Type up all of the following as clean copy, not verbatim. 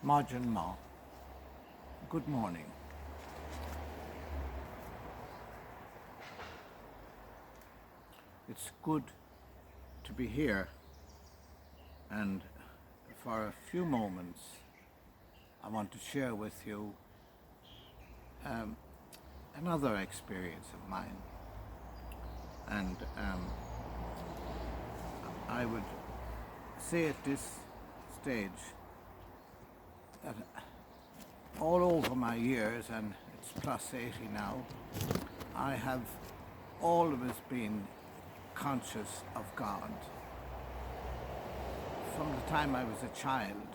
Marjan Ma. Good morning. It's good to be here, and for a few moments I want to share with you another experience of mine. And I would say at this stage that all over my years, and it's plus 80 now, I have always been conscious of God. From the time I was a child,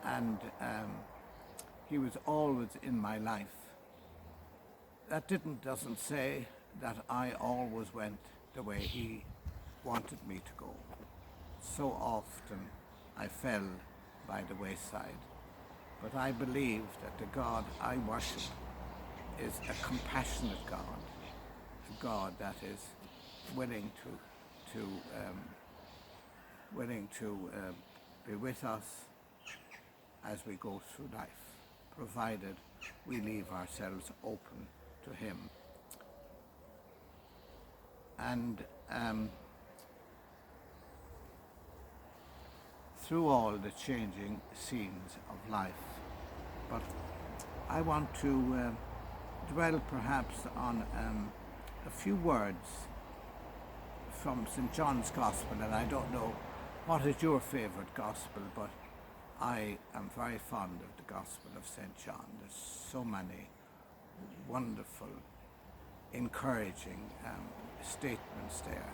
and He was always in my life. That doesn't say that I always went the way He wanted me to go. So often I fell by the wayside. But I believe that the God I worship is a compassionate God, a God that is willing to be with us as we go through life, provided we leave ourselves open to Him. And through all the changing scenes of life. But I want to dwell perhaps on a few words from St. John's Gospel, and I don't know what is your favourite Gospel, but I am very fond of the Gospel of St. John. There's so many wonderful, encouraging statements there,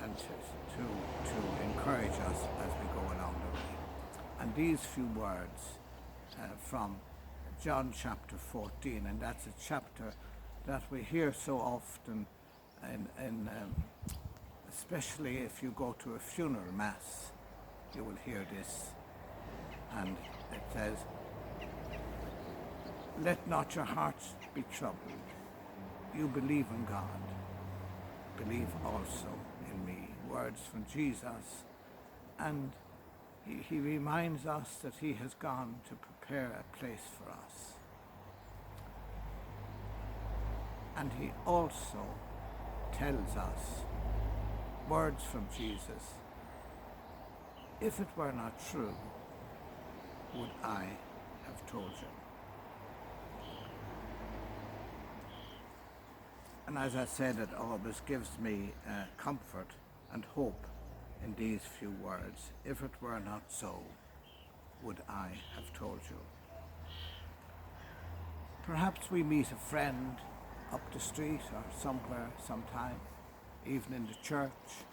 and to encourage us as we go along the way. And these few words from John chapter 14, and that's a chapter that we hear so often, especially if you go to a funeral mass, you will hear this. And it says, "Let not your hearts be troubled. You believe in God. Believe also in me." Words from Jesus. And he reminds us that He has gone to prepare a place for us. And He also tells us, words from Jesus, "If it were not true, would I have told you?" And as I said, it always gives me comfort and hope in these few words. If it were not so, would I have told you? Perhaps we meet a friend up the street or somewhere, sometime, even in the church,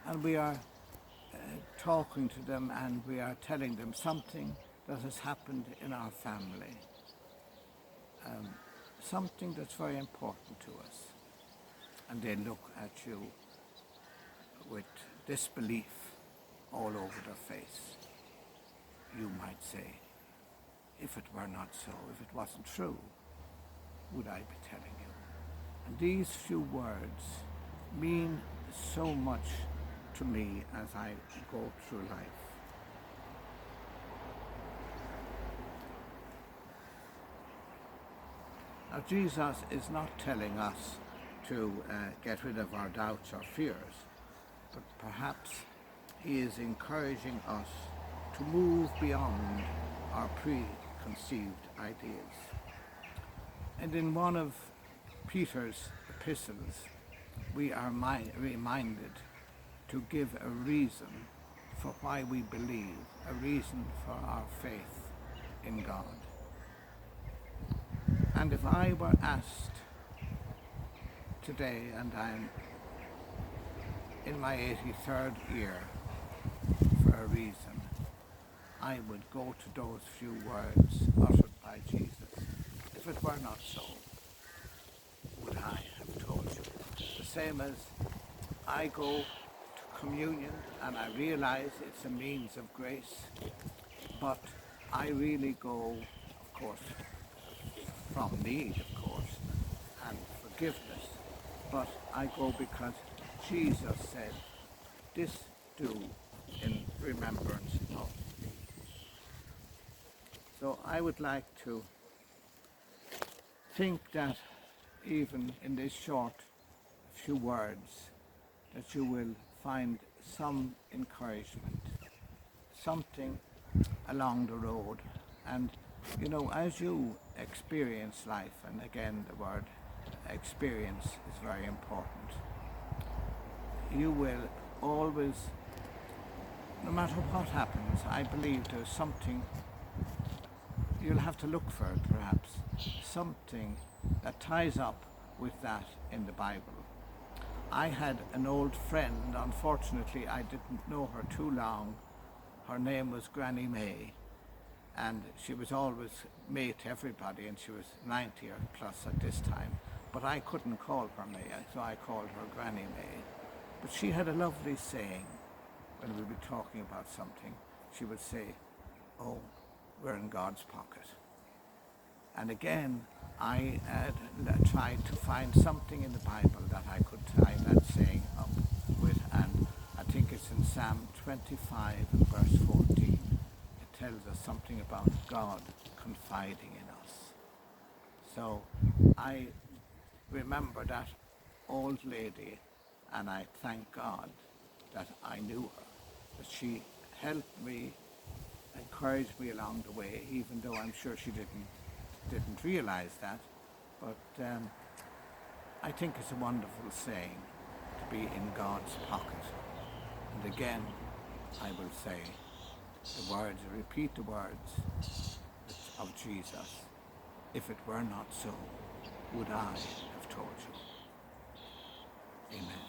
and we are talking to them, and we are telling them something that has happened in our family, something that's very important to us. And they look at you with disbelief all over their face. You might say, "If it were not so, if it wasn't true, would I be telling you?" And these few words mean so much to me as I go through life. Now, Jesus is not telling us to get rid of our doubts or fears, but perhaps He is encouraging us to move beyond our preconceived ideas. And in one of Peter's epistles, we are reminded to give a reason for why we believe, a reason for our faith in God. And if I were asked today, and I'm in my 83rd year for a reason, I would go to those few words uttered by Jesus. If it were not so, would I have told you? The same as I go to communion and I realize it's a means of grace, but I really go, of course, from need, of course, and forgiveness, but I go because Jesus said, "This do in remembrance of me." So I would like to think that even in this short few words, that you will find some encouragement, something along the road. And you know, as you experience life, and again the word experience is very important, you will always, no matter what happens, I believe there's something, you'll have to look for it perhaps, something that ties up with that in the Bible. I had an old friend, unfortunately I didn't know her too long. Her name was Granny May, and she was always May to everybody, and she was 90 or plus at this time. But I couldn't call her May, so I called her Granny May. But she had a lovely saying when we'd be talking about something. She would say, "Oh, we're in God's pocket." And again, I had tried to find something in the Bible that I could tie that saying up with, and I think it's in Psalm 25 and verse 14. It tells us something about God confiding in us. So I remember that old lady, and I thank God that I knew her, that she helped me, encouraged me along the way, even though I'm sure she didn't realize that. But I think it's a wonderful saying to be in God's pocket. And again, I will say the words, repeat the words of Jesus. If it were not so, would I have told you? Amen.